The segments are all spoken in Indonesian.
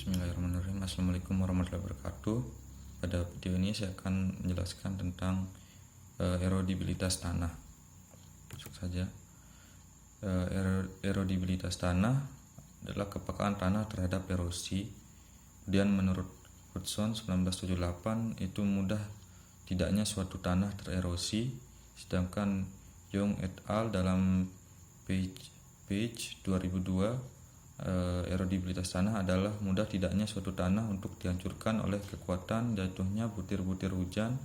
Bismillahirrahmanirrahim. Assalamualaikum warahmatullahi wabarakatuh. Pada video ini saya akan menjelaskan tentang erodibilitas tanah. Masuk saja. Erodibilitas tanah adalah kepekaan tanah terhadap erosi. Kemudian menurut Hudson 1978 itu mudah tidaknya suatu tanah tererosi, sedangkan Young et al. Dalam page 2002 erodibilitas tanah adalah mudah tidaknya suatu tanah untuk dihancurkan oleh kekuatan jatuhnya butir-butir hujan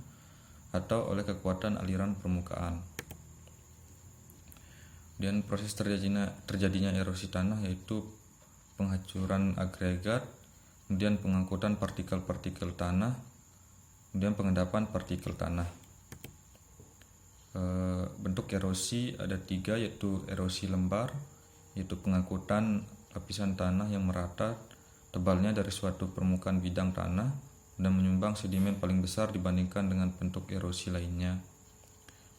atau oleh kekuatan aliran permukaan. Dan proses terjadinya erosi tanah yaitu penghancuran agregat, kemudian pengangkutan partikel-partikel tanah, kemudian pengendapan partikel tanah. Bentuk erosi ada 3, yaitu erosi lembar, yaitu pengangkutan lapisan tanah yang merata tebalnya dari suatu permukaan bidang tanah dan menyumbang sedimen paling besar dibandingkan dengan bentuk erosi lainnya.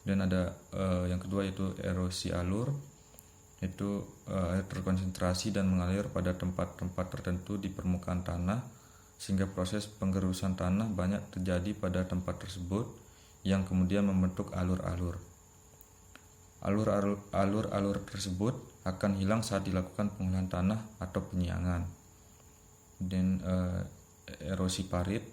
Dan ada yang kedua yaitu erosi alur, yaitu air terkonsentrasi dan mengalir pada tempat-tempat tertentu di permukaan tanah sehingga proses penggerusan tanah banyak terjadi pada tempat tersebut yang kemudian membentuk alur-alur. Alur-alur tersebut akan hilang saat dilakukan pengolahan tanah atau penyiangan. Dan erosi parit,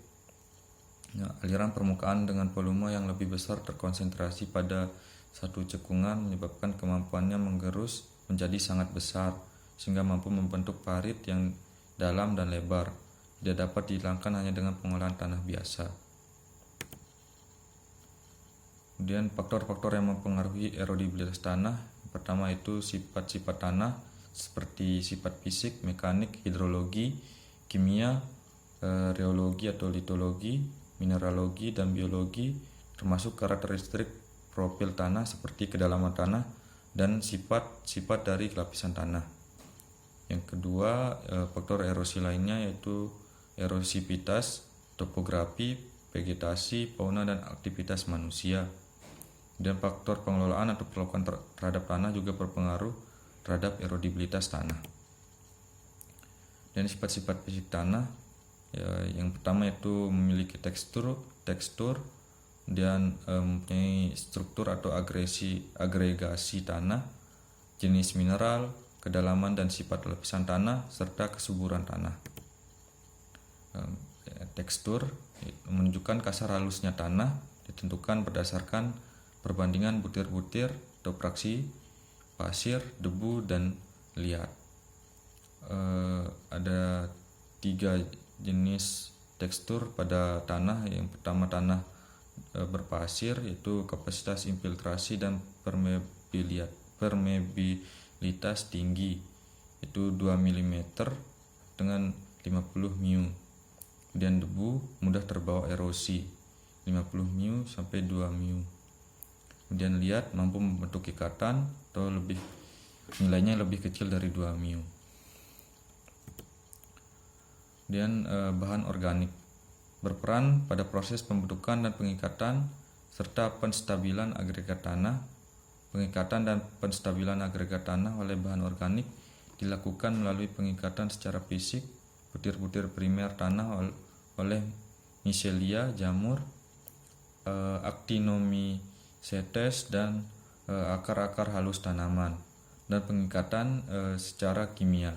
aliran permukaan dengan volume yang lebih besar terkonsentrasi pada satu cekungan menyebabkan kemampuannya menggerus menjadi sangat besar sehingga mampu membentuk parit yang dalam dan lebar. Tidak dapat dihilangkan hanya dengan pengolahan tanah biasa. Kemudian faktor-faktor yang mempengaruhi erodibilitas tanah, pertama itu sifat-sifat tanah seperti sifat fisik, mekanik, hidrologi, kimia, reologi atau litologi, mineralogi, dan biologi, termasuk karakteristik profil tanah seperti kedalaman tanah dan sifat-sifat dari lapisan tanah. Yang kedua, faktor erosi lainnya yaitu erosivitas, topografi, vegetasi, fauna, dan aktivitas manusia. Dan faktor pengelolaan atau perlakuan terhadap tanah juga berpengaruh terhadap erodibilitas tanah. Dan sifat-sifat fisik tanah, yang pertama itu memiliki tekstur, dan mempunyai struktur atau agregasi tanah, jenis mineral, kedalaman dan sifat lapisan tanah, serta kesuburan tanah. Tekstur menunjukkan kasar halusnya tanah, ditentukan berdasarkan perbandingan butir-butir atau fraksi pasir, debu, dan liat. Ada 3 jenis tekstur pada tanah. Yang pertama tanah berpasir, yaitu kapasitas infiltrasi dan permeabilitas tinggi, itu 2 mm dengan 50 μ. Kemudian debu mudah terbawa erosi, 50 μ sampai 2 μ. Kemudian liat mampu membentuk ikatan atau nilainya lebih kecil dari 2 μ. Kemudian bahan organik berperan pada proses pembentukan dan pengikatan serta penstabilan agregat tanah. Pengikatan dan penstabilan agregat tanah oleh bahan organik dilakukan melalui pengikatan secara fisik butir-butir primer tanah oleh micelia, jamur, actinomycetes, dan akar-akar halus tanaman, dan pengikatan secara kimia.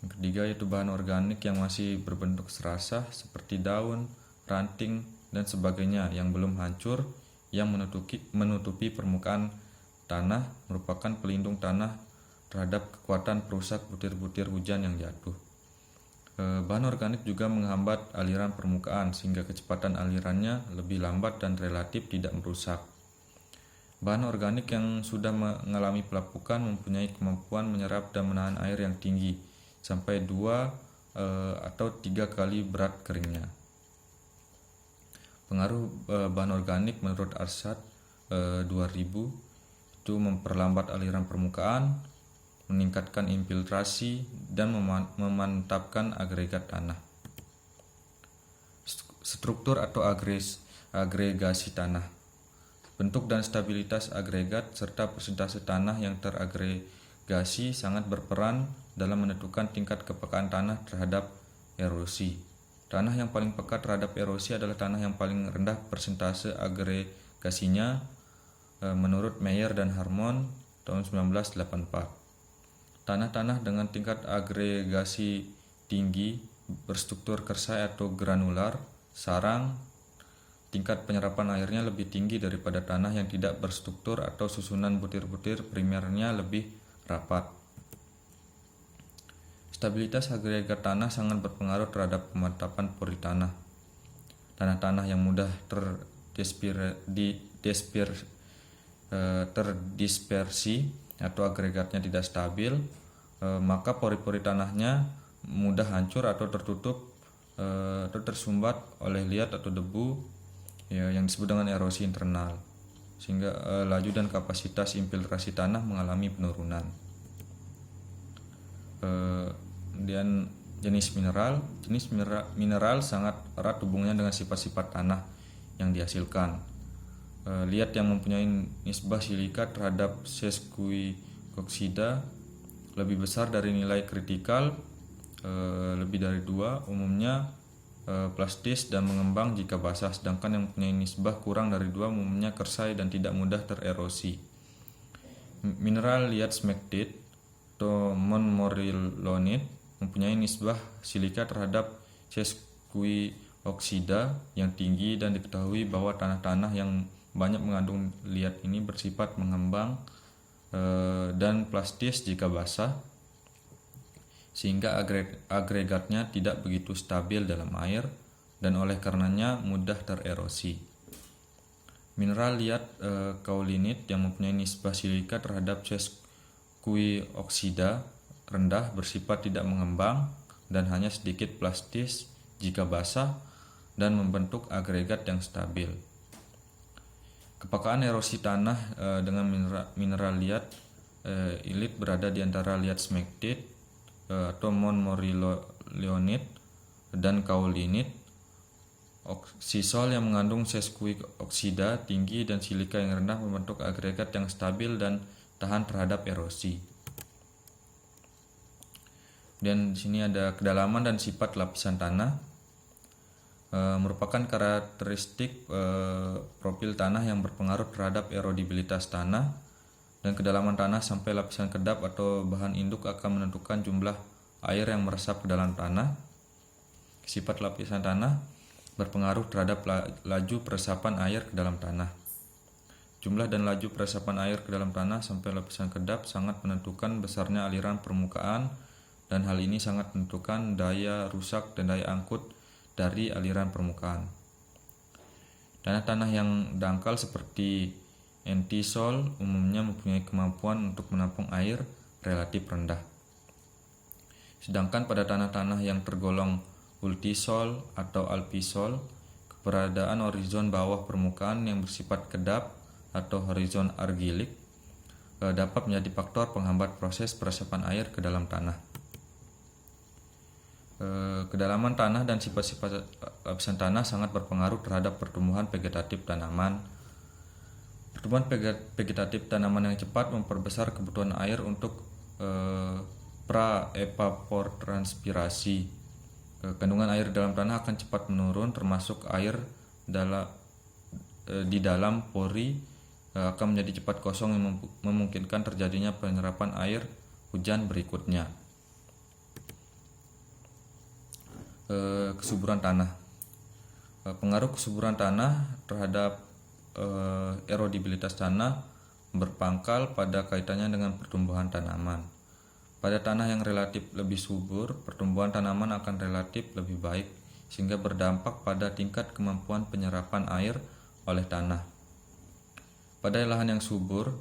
Yang ketiga yaitu bahan organik yang masih berbentuk serasah seperti daun, ranting, dan sebagainya yang belum hancur, yang menutupi permukaan tanah, merupakan pelindung tanah terhadap kekuatan perusak butir-butir hujan yang jatuh. Bahan organik juga menghambat aliran permukaan sehingga kecepatan alirannya lebih lambat dan relatif tidak merusak. Bahan organik yang sudah mengalami pelapukan mempunyai kemampuan menyerap dan menahan air yang tinggi sampai 2 atau 3 kali berat keringnya. Pengaruh bahan organik menurut Arshad 2000 itu memperlambat aliran permukaan, meningkatkan infiltrasi, dan memantapkan agregat tanah. Struktur atau agregasi tanah, bentuk dan stabilitas agregat serta persentase tanah yang teragregasi agregasi sangat berperan dalam menentukan tingkat kepekaan tanah terhadap erosi. Tanah yang paling peka terhadap erosi adalah tanah yang paling rendah persentase agregasinya menurut Meyer dan Harmon tahun 1984. Tanah-tanah dengan tingkat agregasi tinggi berstruktur kersai atau granular, sarang, tingkat penyerapan airnya lebih tinggi daripada tanah yang tidak berstruktur atau susunan butir-butir primernya lebih rapat. Stabilitas agregat tanah sangat berpengaruh terhadap pemantapan pori tanah. Tanah-tanah yang mudah terdispersi atau agregatnya tidak stabil, maka pori-pori tanahnya mudah hancur atau tertutup atau tersumbat oleh liat atau debu yang disebut dengan erosi internal, sehingga laju dan kapasitas infiltrasi tanah mengalami penurunan. Kemudian jenis mineral sangat erat hubungannya dengan sifat-sifat tanah yang dihasilkan. Liat yang mempunyai nisbah silika terhadap sesquioxida lebih besar dari nilai kritikal, lebih dari 2, umumnya plastis dan mengembang jika basah, sedangkan yang mempunyai nisbah kurang dari 2 umumnya kersai dan tidak mudah tererosi. Mineral liat smectite atau montmorillonite mempunyai nisbah silika terhadap sesquioxida yang tinggi, dan diketahui bahwa tanah-tanah yang banyak mengandung liat ini bersifat mengembang dan plastis jika basah, sehingga agregatnya tidak begitu stabil dalam air dan oleh karenanya mudah tererosi. Mineral liat kaolinite yang mempunyai nisbah silika terhadap sesquioxida rendah bersifat tidak mengembang dan hanya sedikit plastis jika basah dan membentuk agregat yang stabil. Kepekaan erosi tanah dengan mineral liat ilit berada di antara liat smectite atau montmorillonite dan kaolinite. Oksisol yang mengandung sesquioxida tinggi dan silika yang rendah membentuk agregat yang stabil dan tahan terhadap erosi. Dan di sini ada kedalaman dan sifat lapisan tanah. Merupakan karakteristik profil tanah yang berpengaruh terhadap erodibilitas tanah, dan kedalaman tanah sampai lapisan kedap atau bahan induk akan menentukan jumlah air yang meresap ke dalam tanah. Sifat lapisan tanah berpengaruh terhadap laju peresapan air ke dalam tanah. Jumlah dan laju peresapan air ke dalam tanah sampai lapisan kedap sangat menentukan besarnya aliran permukaan, dan hal ini sangat menentukan daya rusak dan daya angkut dari aliran permukaan. Tanah-tanah yang dangkal seperti entisol umumnya mempunyai kemampuan untuk menampung air relatif rendah. Sedangkan pada tanah-tanah yang tergolong ultisol atau alpisol, keberadaan horizon bawah permukaan yang bersifat kedap atau horizon argilik dapat menjadi faktor penghambat proses peresapan air ke dalam tanah. Kedalaman tanah dan sifat-sifat lapisan tanah sangat berpengaruh terhadap pertumbuhan vegetatif tanaman. Pertumbuhan vegetatif tanaman yang cepat memperbesar kebutuhan air untuk pra-evapotranspirasi. Kandungan air dalam tanah akan cepat menurun, termasuk air di dalam pori akan menjadi cepat kosong yang memungkinkan terjadinya penyerapan air hujan berikutnya. Kesuburan tanah. Pengaruh kesuburan tanah terhadap erodibilitas tanah berpangkal pada kaitannya dengan pertumbuhan tanaman. Pada tanah yang relatif lebih subur, pertumbuhan tanaman akan relatif lebih baik, sehingga berdampak pada tingkat kemampuan penyerapan air oleh tanah. Pada lahan yang subur,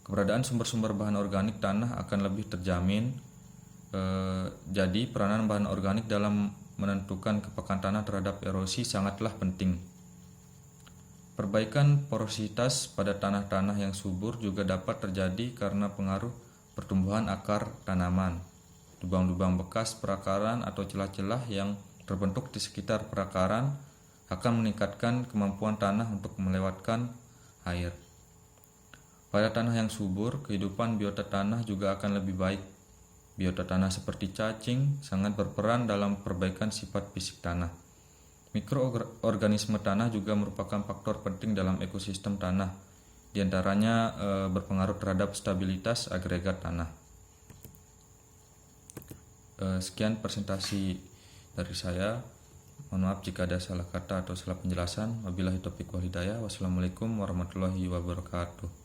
keberadaan sumber-sumber bahan organik tanah akan lebih terjamin. Jadi peranan bahan organik dalam menentukan kepekaan tanah terhadap erosi sangatlah penting. Perbaikan porositas pada tanah-tanah yang subur juga dapat terjadi karena pengaruh pertumbuhan akar tanaman. Lubang-lubang bekas perakaran atau celah-celah yang terbentuk di sekitar perakaran akan meningkatkan kemampuan tanah untuk melewatkan air. Pada tanah yang subur, kehidupan biota tanah juga akan lebih baik. Biota tanah seperti cacing sangat berperan dalam perbaikan sifat fisik tanah. Mikroorganisme tanah juga merupakan faktor penting dalam ekosistem tanah. Di antaranya berpengaruh terhadap stabilitas agregat tanah. Sekian presentasi dari saya. Mohon maaf jika ada salah kata atau salah penjelasan. Wabillahi taufiq wal hidayah. Wassalamualaikum warahmatullahi wabarakatuh.